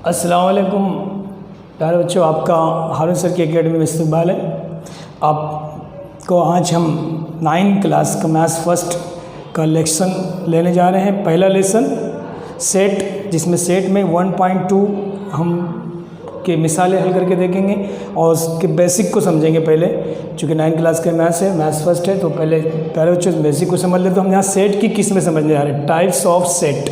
अस्सलाम वालेकुम प्यारे बच्चों, आपका हारून सर की एकेडमी में इस्तकबाल है। आपको आज हम 9th क्लास का मैथ्स फर्स्ट का लेसन लेने जा रहे हैं। पहला लेसन सेट, जिसमें सेट में 1.2 हम के मिसालें हल करके देखेंगे और उसके बेसिक को समझेंगे पहले। चूँकि 9th क्लास का मैथ्स है, मैथ्स फर्स्ट है, तो पहले प्यारे बच्चों बेसिक को समझ लेते। तो हम यहाँ सेट की किस्में समझने जा रहे हैं। Types of set,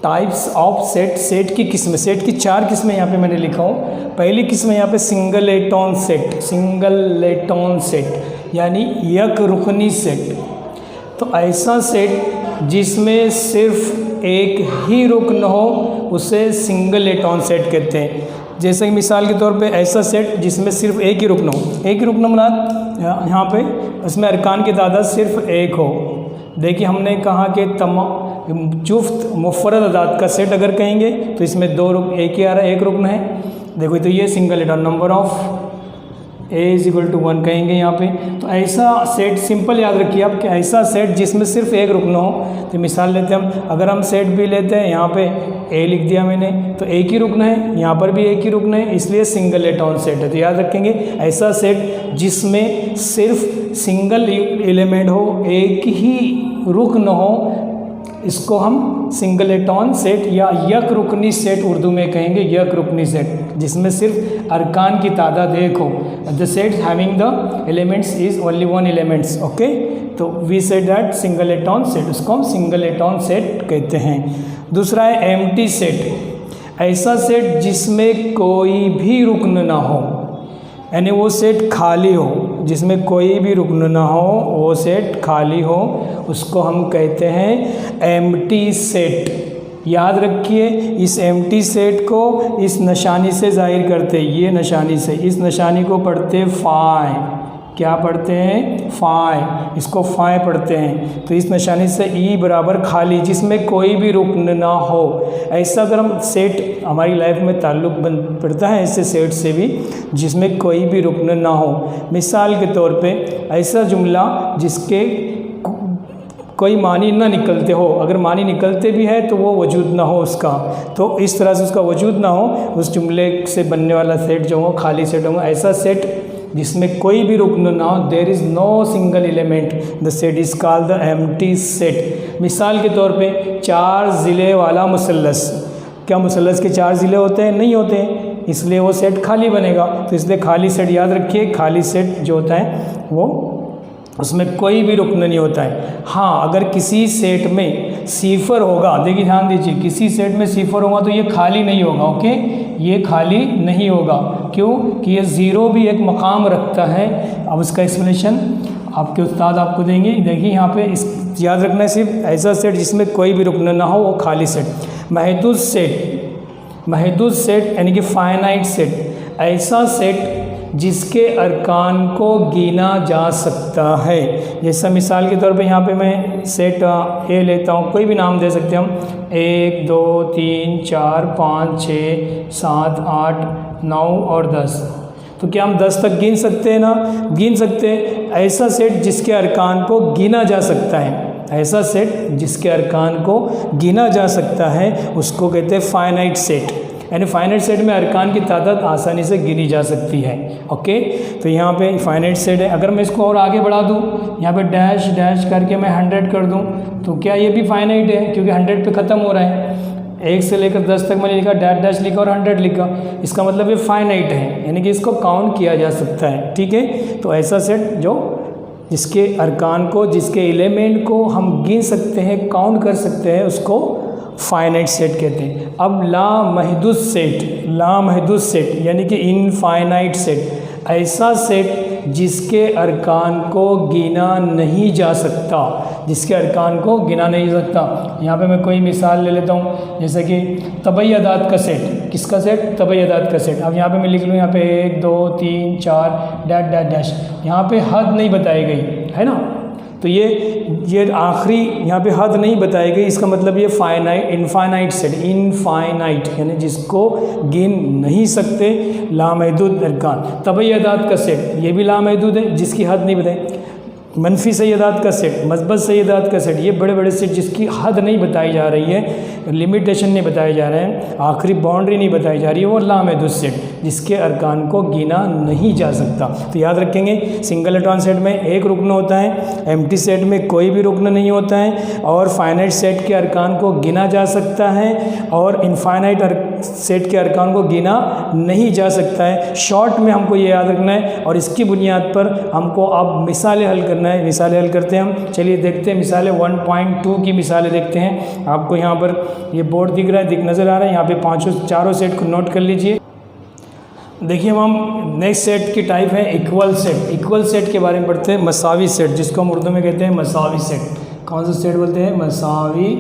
types of set, set की किस्में। सेट की 4 किस्में यहाँ पे मैंने लिखा हूँ। पहली किस्म यहाँ पे सिंगलेटन सेट, सिंगलेटन सेट यानी एक रुकनी सेट। तो ऐसा सेट जिसमें सिर्फ एक ही रुकन हो उसे सिंगलेटन सेट कहते हैं। जैसे कि मिसाल के तौर पे ऐसा सेट जिसमें सिर्फ एक ही रुकन हो, एक ही रुकन मुराद यहाँ पे उसमें अरकान की तादाद सिर्फ एक हो। देखिए हमने कहा कि जुफ्त मुफरद अदाद का सेट अगर कहेंगे तो इसमें एक ही आ रहा है, एक रुकन है। देखो तो ये सिंगलेटन, नंबर ऑफ a = 1 कहेंगे यहाँ पे। तो ऐसा सेट सिंपल याद रखिए आप कि ऐसा सेट जिसमें सिर्फ एक रुकन हो। तो मिसाल लेते हैं हम, अगर हम सेट भी लेते हैं, यहाँ पे a लिख दिया मैंने, तो एक ही रुकन है, यहाँ पर भी एक ही रुकन है, इसलिए सिंगलेटन सेट है। तो याद रखेंगे ऐसा सेट जिसमें सिर्फ सिंगल एलिमेंट हो, एक ही रुकन हो, इसको हम सिंगलेटन सेट या यक रुकनी सेट उर्दू में कहेंगे। यक रुकनी सेट जिसमें सिर्फ अरकान की तादाद एक हो। The set having the elements is only 1 elements. Okay, तो we said that singleton set, उसको हम सिंगलेटन सेट कहते हैं। दूसरा है एम्प्टी सेट, ऐसा सेट जिसमें कोई भी रुकन ना हो, यानी वो सेट खाली हो, जिसमें कोई भी रुकन ना हो, वो सेट खाली हो, उसको हम कहते हैं एम्प्टी सेट। याद रखिए इस एम्प्टी सेट को इस निशानी से जाहिर करते हैं, ये निशानी से, इस निशानी को पढ़ते फाई। क्या पढ़ते हैं? फाई। इसको फाई पढ़ते हैं। तो इस निशानी से ई बराबर खाली, जिसमें कोई भी रुकन ना हो। ऐसा अगर हम सेट, हमारी लाइफ में ताल्लुक़ बन पड़ता है ऐसे सेट से भी जिसमें कोई भी रुकन ना हो। मिसाल के तौर पे ऐसा जुमला जिसके कोई मानी ना निकलते हो, अगर मानी निकलते भी है तो वो वजूद ना हो उसका, तो इस तरह से उसका वजूद ना हो, उस जुमले से बनने वाला सेट जो हो खाली सेट होगा। ऐसा सेट जिसमें कोई भी रुकन ना हो, there is no single element, the set is called the empty set. मिसाल के तौर पे 4 ज़िले वाला मुसल्लस। क्या मुसल्लस के 4 ज़िले होते हैं? नहीं होते हैं, इसलिए वो सेट खाली बनेगा। तो इसलिए खाली सेट याद रखिए, खाली सेट जो होता है वो उसमें कोई भी रुकन नहीं होता है। हाँ, अगर किसी सेट में सिफर होगा, देखिए ध्यान दीजिए, किसी सेट में सिफर होगा तो ये खाली नहीं होगा। ओके, ये खाली नहीं होगा। क्यों? कि ये ज़ीरो भी एक मकाम रखता है। अब उसका एक्सप्लेनेशन आपके उस्ताद आपको देंगे। देखिए यहाँ पे इस याद रखना है, सिर्फ ऐसा सेट जिसमें कोई भी रुकन ना हो वो खाली सेट। महदूद सेट, महदूद सेट यानी कि फाइनाइट सेट, ऐसा सेट जिसके अरकान को गिना जा सकता है। जैसा मिसाल के तौर पे यहाँ पे मैं सेट ए लेता हूँ, कोई भी नाम दे सकते हैं हम, 1 2 3 4 5 6 7 8 9 और 10। तो क्या हम 10 तक गिन सकते हैं ना? गिन सकते हैं। ऐसा सेट जिसके अरकान को गिना जा सकता है, ऐसा सेट जिसके अरकान को गिना जा सकता है उसको कहते हैं फाइनाइट सेट। यानी फाइनाइट सेट में अरकान की तादाद आसानी से गिनी जा सकती है। ओके, तो यहाँ पे फाइनाइट सेट है। अगर मैं इसको और आगे बढ़ा दूँ, यहाँ पे डैश डैश करके मैं 100 कर दूँ, तो क्या ये भी फाइनाइट है? क्योंकि 100 पे ख़त्म हो रहा है। 1 से लेकर 10 तक मैंने लिखा, डैश डैश लिखा और 100 लिखा, इसका मतलब ये फाइनाइट है, यानी कि इसको काउंट किया जा सकता है। ठीक है, तो ऐसा सेट जो जिसके अरकान को, जिसके एलिमेंट को हम गिन सकते हैं, काउंट कर सकते हैं, उसको फाइनाइट सेट कहते हैं। अब लामहदूद सेट, लामहदूद सेट यानी कि इनफाइनाइट सेट, ऐसा सेट जिसके अरकान को गिना नहीं जा सकता, जिसके अरकान को गिना नहीं जा सकता। यहाँ पे मैं कोई मिसाल ले लेता हूँ, जैसे कि तबई अदाद का सेट। किसका सेट? तबई अदाद का सेट। अब यहाँ पे मैं लिख लूँ, यहाँ पे 1 2 3 4 डैश डैश डैश, यहाँ पे हद नहीं बताई गई है ना, तो ये आखिरी यहाँ पे हद नहीं बताई गई, इसका मतलब ये फाइनाइट, इनफाइनाइट सेट, इनफाइनाइट यानी जिसको गिन नहीं सकते, लामहदूद अरकान। तबई अदाद का सेट, ये भी लामहदूद है, जिसकी हद नहीं बताई। मनफी सैयदात का सेट, मस्बत सैयदात का सेट, ये बड़े बड़े सेट जिसकी हद नहीं बताई जा रही है, लिमिटेशन नहीं बताए जा रहे हैं, आखिरी बाउंड्री नहीं बताई जा रही है, वो लामहदूद सेट जिसके अरकान को गिना नहीं जा सकता। तो याद रखेंगे सिंगल इलेक्ट्रॉन सेट में एक रुकन होता है, एम्प्टी सेट में कोई भी रुकन नहीं होता है, और फाइनाइट सेट के अरकान को गिना जा सकता है और इनफाइनाइट सेट के अरकान को गिना नहीं जा सकता है। शॉर्ट में हमको ये याद रखना है और इसकी बुनियाद पर हमको अब मिसालें हल करना है। मिसालें हल करते हैं हम, चलिए देखते हैं मिसालें 1.2 की मिसालें देखते हैं। आपको यहाँ पर ये बोर्ड दिख रहा है, नज़र आ रहा है, यहाँ पे चारों सेट को नोट कर लीजिए। देखिए हम नेक्स्ट सेट की टाइप है इक्वल सेट। इक्वल सेट के बारे में पढ़ते हैं, मसावी सेट जिसको हम उर्दू में कहते हैं मसावी सेट। कौन सा सेट बोलते हैं? मसावी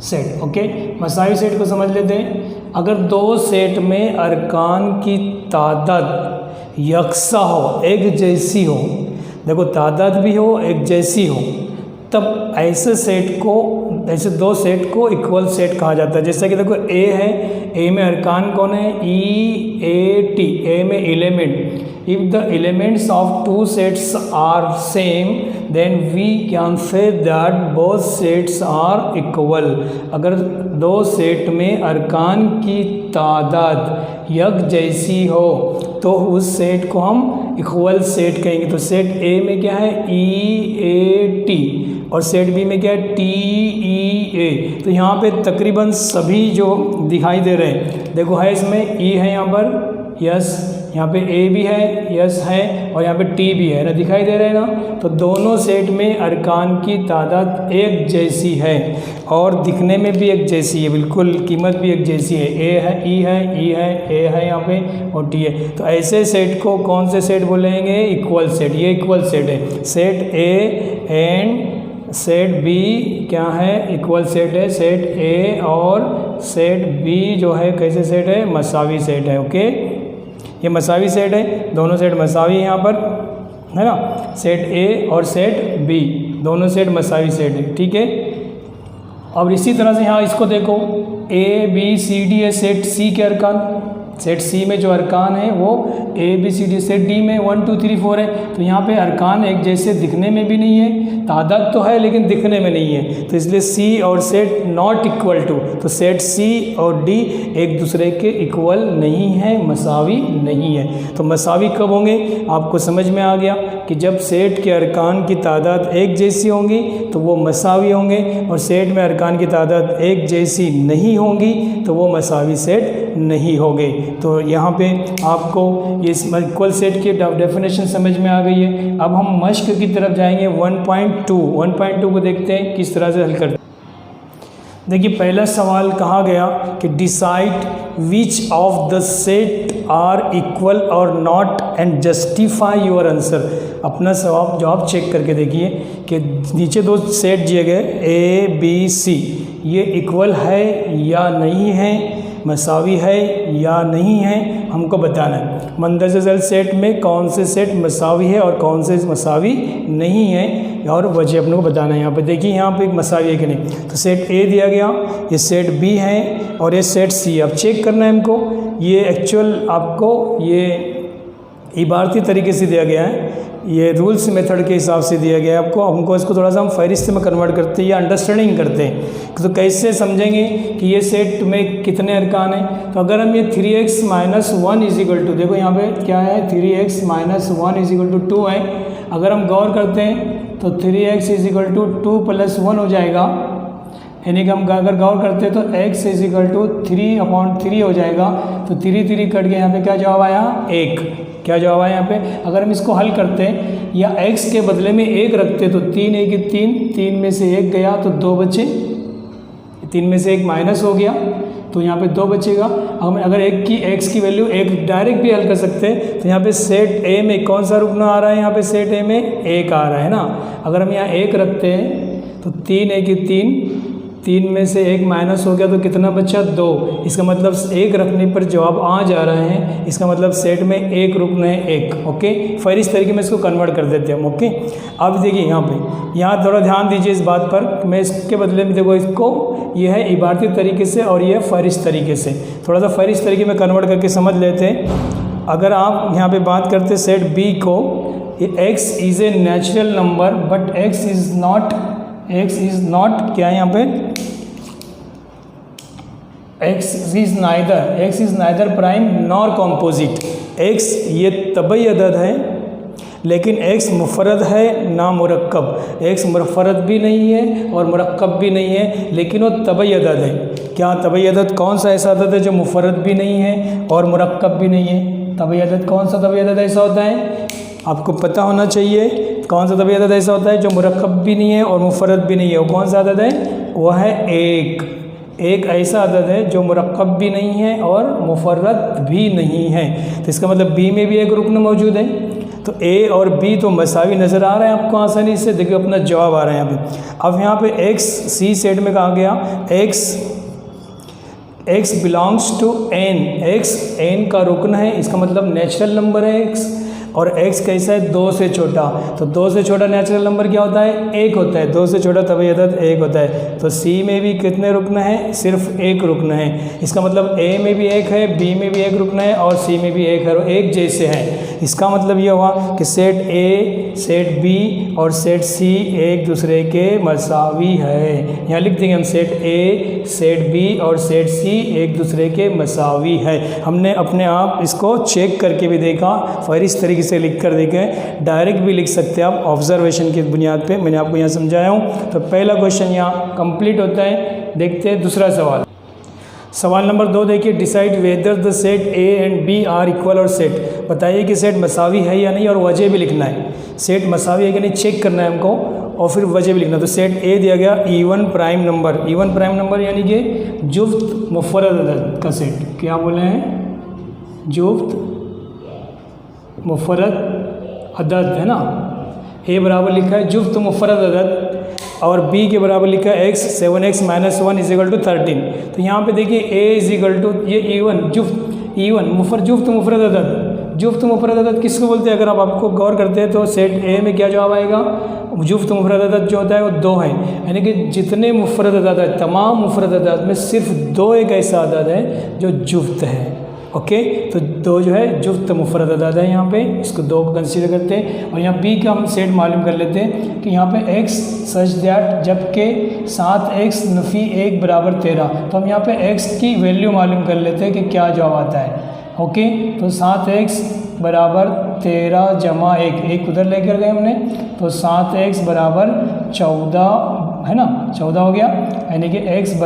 सेट। ओके, मसावी सेट को समझ लेते हैं। अगर दो सेट में अरकान की तादाद यकसा हो, एक जैसी हो, देखो तादाद भी हो एक जैसी हो, तब ऐसे सेट को, ऐसे दो सेट को इक्वल सेट कहा जाता है। जैसा कि देखो ए है, ए में अरकान कौन है? E-A-T, ए में element. If the elements of two sets are same then we can say that both sets are equal. अगर दो सेट में अरकान की तादाद यक जैसी हो तो उस सेट को हम इक्वल सेट कहेंगे। तो सेट ए में क्या है? E-A-T और सेट बी में क्या है? T-E-A। तो यहाँ पे तकरीबन सभी जो दिखाई दे रहे हैं, देखो है इसमें E है, यहाँ पर यस, यहाँ पे A भी है, यस है, और यहाँ पे T भी है ना, दिखाई दे रहे हैं ना। तो दोनों सेट में अरकान की तादाद एक जैसी है और दिखने में भी एक जैसी है, बिल्कुल कीमत भी एक जैसी है। A है, E है, E है, A है यहाँ पे और T है। तो ऐसे सेट को कौन से सेट बोलेंगे? Equal set. ये इक्वल सेट है। Set A and set B क्या है? इक्वल सेट है। सेट ए और सेट बी जो है कैसे सेट है? मसावी सेट है। ओके, ये मसावी सेट है, दोनों सेट मसावी है यहाँ पर, है ना। सेट ए और सेट बी दोनों सेट मसावी सेट है, ठीक है। अब इसी तरह से यहाँ इसको देखो, ए बी सी डी है सेट सी के अरकान। सेट सी में जो अरकान है वो A B C D, set D में 1 2 3 4 है। तो यहाँ पे अरकान एक जैसे दिखने में भी नहीं है, तादाद तो है लेकिन दिखने में नहीं है, तो इसलिए सी और सेट नॉट इक्वल टू। तो सेट सी और डी एक दूसरे के इक्वल नहीं है, मसावी नहीं है। तो मसावी कब होंगे? आपको समझ में आ गया कि जब सेट के अरकान की तादाद एक जैसी होंगी तो वो मसावी होंगे, और सेट में अरकान की तादाद एक जैसी नहीं होंगी तो वो मसावी सेट नहीं होंगे। तो यहाँ पे आपको ये इक्वल सेट की डेफिनेशन समझ में आ गई है। अब हम मश्क की तरफ जाएंगे। 1.2 को देखते हैं किस तरह से हल करते हैं। देखिए पहला सवाल कहा गया कि decide which of the set are equal और not and justify your answer. अपना जवाब चेक करके देखिए कि नीचे दो सेट दिए गए ए बी सी, ये इक्वल है या नहीं है, मसावी है या नहीं है, हमको बताना है। मंदरजा झैल सेट में कौन से सेट मसावी है और कौन से मसावी नहीं है, और वजह अपने को बताना है। यहाँ पे देखिए, यहाँ पे एक मसावी है कि नहीं। तो सेट ए दिया गया, ये सेट बी है और ये सेट सी। अब चेक करना है हमको, ये एक्चुअल आपको ये इबारती तरीके से दिया गया है, ये रूल्स मेथड के हिसाब से दिया गया है आपको। हमको इसको थोड़ा सा हम फहरिस्त में कन्वर्ट करते हैं या अंडरस्टैंडिंग करते हैं। तो कैसे समझेंगे कि ये सेट में कितने अरकान हैं? तो अगर हम ये 3x - 1 = देखो यहाँ पे क्या है, 3x - 1 = 2 है। अगर हम गौर करते हैं तो 3x = 2 + 1 हो जाएगा, यानी कि हम अगर गौर करते हैं तो x = 3/3 हो जाएगा। तो 3 3 कट गया, यहाँ पे क्या जवाब आया? 1। क्या जवाब आया यहाँ पे? अगर हम इसको हल करते हैं या x के बदले में 1 रखते तो 3 1 3, 3 में से 1 गया तो 2 बचे, 3 में से 1 माइनस हो गया तो यहाँ पे 2 बचेगा। हम अगर x की वैल्यू 1 डायरेक्ट भी हल कर सकते हैं तो यहाँ पे सेट ए में कौन सा रुकना आ रहा है? यहाँ पे सेट ए में 1 आ रहा है ना। अगर हम यहाँ 1 रखते हैं तो 3 1 3, 3 में से 1 माइनस हो गया तो कितना बचा? 2। इसका मतलब 1 रखने पर जवाब आ जा रहे हैं, इसका मतलब सेट में 1 रुकना है 1। ओके, फिर इस तरीके में इसको कन्वर्ट कर देते हैं हम। ओके, अब देखिए यहाँ पे, यहाँ थोड़ा ध्यान दीजिए इस बात पर। मैं इसके बदले में देखो, इसको ये है इबारती तरीके से और ये है फहरिस्त तरीके से। थोड़ा सा फहरिस्त तरीके में कन्वर्ट करके समझ लेते हैं। अगर आप यहाँ पर बात करते सेट बी को, कि x is a natural number but x is not क्या है यहाँ पे, x is neither prime nor composite. x ये तबई अदद है लेकिन x मुफरद है ना मुरक्कब, x मुफरद भी नहीं है और मुरक्कब भी नहीं है लेकिन वो तबई अदद है। क्या तबई अदद कौन सा ऐसा अदद है जो मुफरद भी नहीं है और मुरक्कब भी नहीं है? तबई अदद कौन सा तबई अदद ऐसा होता है, आपको पता होना चाहिए। कौन सा तबई अदद ऐसा होता है जो मुरक्कब भी नहीं है और मुफरद भी नहीं है? वो कौन सा अदद है? वह है एक ऐसा अदद है जो मुरक्कब भी नहीं है और मुफरद भी नहीं है। तो इसका मतलब बी में भी एक रुकन मौजूद है। तो ए और बी तो मसावी नज़र आ रहे हैं आपको आसानी से, देखिए अपना जवाब आ रहा है यहाँ पे। अब यहाँ पे एक्स सी सेट में कहा गया x belongs to N, x N का रुकन है, इसका मतलब नेचुरल नंबर है एक्स। और x कैसा है? 2 से छोटा। तो 2 से छोटा नेचुरल नंबर क्या होता है? 1 होता है। 2 से छोटा तभी अदद 1 होता है। तो C में भी कितने रुकन हैं? सिर्फ 1 रुकन है। इसका मतलब A में भी 1 है, B में भी 1 रुकन है और C में भी 1 है और एक जैसे हैं। इसका मतलब ये हुआ कि सेट A, सेट B और सेट C एक दूसरे के मसावी है। यहाँ लिख देंगे हम सेट A, सेट B और सेट C एक दूसरे के मसावी है। हमने अपने आप इसको चेक करके भी देखा, फिर इस तरीके से लिख कर देखें। डायरेक्ट भी लिख सकते हैं आप ऑब्जर्वेशन की बुनियाद पे, मैंने आपको यहाँ समझाया हूँ। तो पहला क्वेश्चन यहाँ कंप्लीट होता है। देखते हैं दूसरा सवाल। सवाल नंबर 2 देखिए, decide whether the set A and B are equal और सेट। बताइए कि सेट मसावी है या नहीं और वजह भी लिखना है। सेट मसावी है कि नहीं चेक करना है हमको और फिर वजह भी लिखना। तो सेट ए दिया गया even prime number, even prime number यानी कि जुफ्त मुफरद अदद का सेट। क्या बोले हैं? जुफ्त मुफरद अदद है ना। ए बराबर लिखा है जुफ्त मुफरद अदद और बी के बराबर लिखा है x 7x - 1 = 13। तो यहाँ पे देखिए a = ये इवन जुफ्त मुफरद अदद। जुफ्त मुफरद अदद किसको बोलते हैं? अगर आप आपको गौर करते हैं तो सेट ए में क्या जवाब आएगा? जुफ्त मुफरद अदद जो होता है वो 2 है, यानी कि जितने मुफरद अदद है तमाम मुफरद अदद में सिर्फ 2 एक ऐसा अदद है जो जुफ्त है। ओके, तो 2 जो है जुफ्त मुफरद अदद है यहाँ पे, इसको 2 को कंसीडर करते हैं। और यहाँ बी का हम सेट मालूम कर लेते हैं कि यहाँ पे x सच दैट जबकि 7x नफ़ी 1 = 13। तो हम यहाँ पे x की वैल्यू मालूम कर लेते हैं कि क्या जवाब आता है। ओके, तो 7x = 13 जमा 1 उधर लेकर गए हमने, तो 7x = 14 है ना, 14 हो गया, यानी कि x =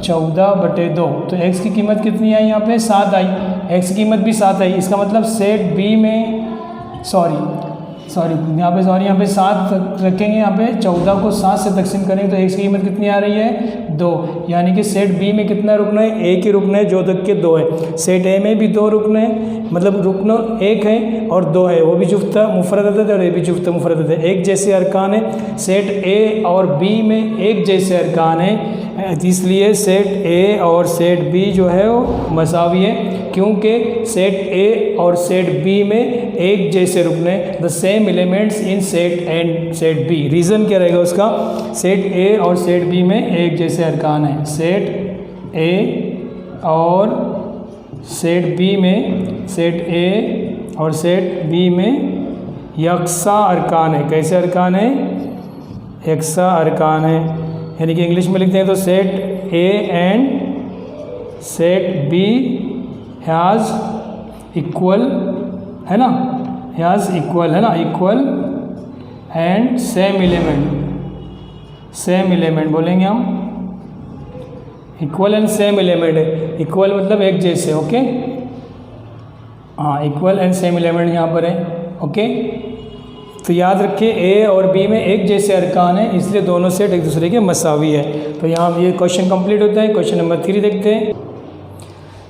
14/2। तो x की कीमत कितनी आई यहाँ पे? 7 आई। x की कीमत भी 7 आई। इसका मतलब सेट बी में यहाँ पे 7 रखेंगे, यहाँ पे 14 को 7 से तकसीम करेंगे तो x की कीमत कितनी आ रही है? 2। यानी कि सेट बी में कितना रुकन है? 1 ही रुकन है जो तक के 2 है। सेट ए में भी 2 रुकन है, मतलब रुकन 1 है और 2 है, वो भी जुफ्त मुफरद अदद है और ये भी जुफ्त मुफरद अदद है। एक जैसे अरकान है। सेट ए और बी में एक जैसे अरकान है, इसलिए सेट ए और सेट बी जो है वो मसावी है, क्योंकि सेट ए और सेट बी में एक जैसे रुकने, the same elements in set and set B. Reason क्या रहेगा उसका? सेट ए और सेट बी में एक जैसे अरकान है। सेट ए और सेट बी में, सेट ए और सेट बी में यकसा अरकान है। कैसे अरकान है? यकसा अरकान है, यानी कि इंग्लिश में लिखते हैं तो set A and set B has equal है ना, हैज़ इक्वल है ना, इक्वल एंड सेम एलिमेंट बोलेंगे हम। इक्वल एंड सेम एलिमेंट है, इक्वल मतलब एक जैसे। ओके, हाँ, इक्वल एंड सेम एलिमेंट यहाँ पर है। ओके, तो याद रखिए ए और बी में एक जैसे अरकान है, इसलिए दोनों सेट एक दूसरे के मसावी है। तो यहाँ ये क्वेश्चन कंप्लीट होता है। क्वेश्चन नंबर 3 देखते हैं।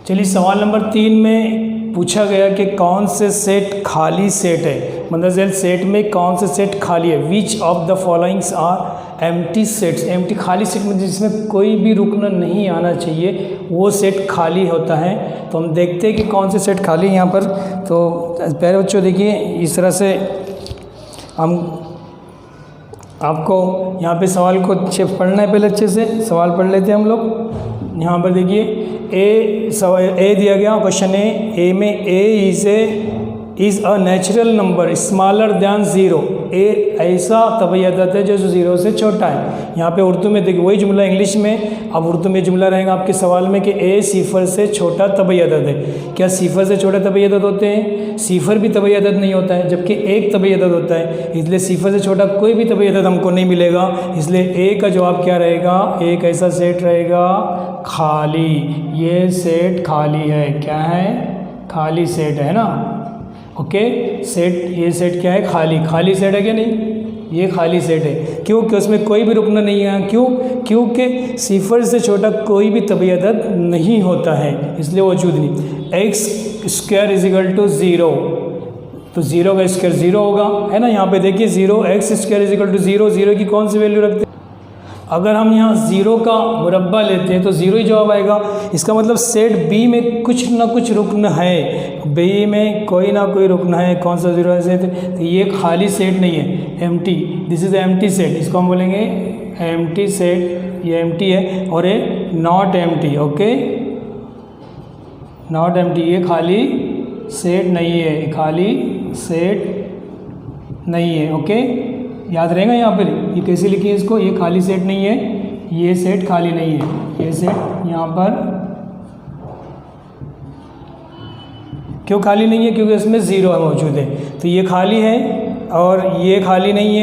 चलिए, सवाल नंबर 3 में पूछा गया कि कौन से सेट खाली सेट है, मतलब सेट में कौन से सेट खाली है। Which of the followings are empty sets. Empty खाली सेट में जिसमें कोई भी रुकन नहीं आना चाहिए वो सेट खाली होता है। तो हम देखते हैं कि कौन से सेट खाली है यहाँ पर। तो पहले बच्चों देखिए, इस तरह से हम आपको यहाँ पे सवाल को पढ़ना है। पहले अच्छे से सवाल पढ़ लेते हैं हम लोग। यहाँ पर देखिए ए दिया गया क्वेश्चन ए में A is A is a natural number smaller than zero. A ऐसा तबई अदद है जो ज़ीरो से छोटा है। यहाँ पे उर्दू में देखिए वही जुमला इंग्लिश में, अब उर्दू में जुमला रहेगा आपके सवाल में कि ए सिफर से छोटा तबई अदद है। क्या सिफर से छोटा तबई अदद होते हैं? सिफर भी तबई अदद नहीं होता है, जबकि एक तबई अदद होता है, इसलिए सिफर से छोटा कोई भी तबई अदद हमको नहीं मिलेगा। इसलिए ए का जवाब क्या रहेगा? ए कैसा सेट रहेगा? खाली। ये सेट खाली है। क्या है? खाली सेट है ना। ओके, सेट, ये सेट क्या है? खाली। खाली सेट है क्या? नहीं, ये खाली सेट है। क्यों? कि उसमें कोई भी रुकना नहीं है। क्यों? क्योंकि सिफर से छोटा कोई भी तबई अदद नहीं होता है, इसलिए वजूद नहीं। X square is equal to zero, तो ज़ीरो का स्क्वायर ज़ीरो होगा, है ना। यहाँ पे देखिए zero, x square is equal to zero. Zero की कौन सी वैल्यू रखते हैं? अगर हम यहाँ ज़ीरो का मुरब्बा लेते हैं तो ज़ीरो ही जवाब आएगा। इसका मतलब सेट बी में कुछ ना कुछ रुकन है, बी में कोई ना कोई रुकन है। कौन सा ज़ीरो है? तो ये खाली सेट नहीं है, empty. This is empty set, इसको हम बोलेंगे एम्प्टी सेट। ये एम्प्टी है और ये not empty. Okay, not empty, ये खाली सेट नहीं है, ये खाली सेट नहीं है। ओके, याद रहेगा यहाँ पर। ये कैसे लिखिए इसको? ये खाली सेट नहीं है, ये सेट खाली नहीं है। ये सेट यहाँ पर क्यों खाली नहीं है? क्योंकि इसमें ज़ीरो मौजूद है। तो ये खाली है और ये खाली नहीं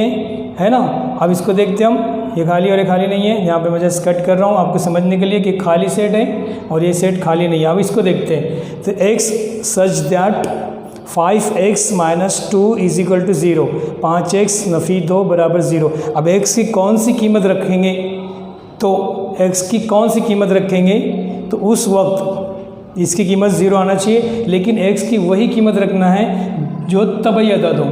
है ना। अब इसको देखते हम, ये खाली और ये खाली नहीं है। यहाँ पे मैं जस्ट कट कर रहा हूँ आपको समझने के लिए कि खाली सेट है और ये सेट खाली नहीं है। अब इसको देखते हैं। तो x such that 5x - 2 is equal to 0, 5x नफ़ी 2 बराबर 0। अब x की कौन सी कीमत रखेंगे? तो x की कौन सी कीमत रखेंगे? तो उस वक्त इसकी कीमत 0 आना चाहिए, लेकिन x की वही कीमत रखना है जो तबई अदद हो।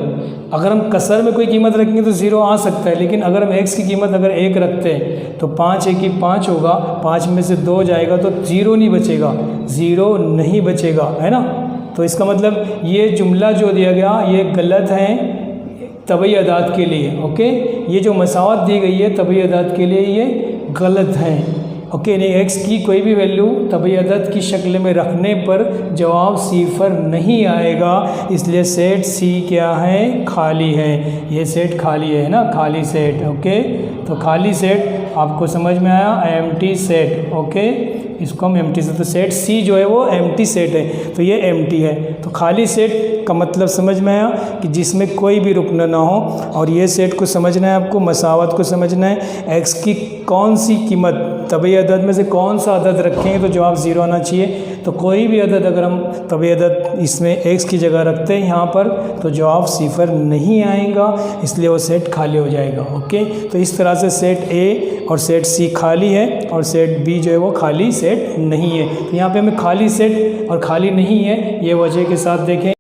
अगर हम कसर में कोई कीमत रखेंगे तो 0 आ सकता है, लेकिन अगर हम x की कीमत अगर 1 रखते हैं तो 5 1 5 होगा, 5 में से 2 जाएगा तो 0 नहीं बचेगा, 0 नहीं बचेगा, है ना। तो इसका मतलब ये जुमला जो दिया गया ये गलत है तबई अदाद के लिए। ओके, ये जो मसावत दी गई है तबई अदाद के लिए ये गलत है। ओके, नहीं, एक्स की कोई भी वैल्यू तबई अदद की शक्ल में रखने पर जवाब सिफर नहीं आएगा, इसलिए सेट सी क्या है? खाली है। ये सेट खाली है ना, खाली सेट। ओके, तो खाली सेट आपको समझ में आया? Empty set. ओके, इसको हम एम्प्टी सेट, तो सेट सी जो है वो एम्प्टी सेट है, तो ये एम्प्टी है। तो खाली सेट का मतलब समझ में आया कि जिसमें कोई भी रुकन ना हो। और ये सेट को समझना है आपको, मसावत को समझना है। एक्स की कौन सी कीमत तबई अदद में से कौन सा अदद रखेंगे तो जवाब 0 आना चाहिए। तो कोई भी अदद अगर हम तबई अदद इसमें एक्स की जगह रखते हैं यहाँ पर तो जवाब सिफर नहीं आएगा, इसलिए वो सेट खाली हो जाएगा। ओके, तो इस तरह से सेट ए और सेट सी खाली है और सेट बी जो है वो खाली सेट नहीं है। तो यहाँ पे हमें खाली सेट और खाली नहीं है ये वजह के साथ देखें।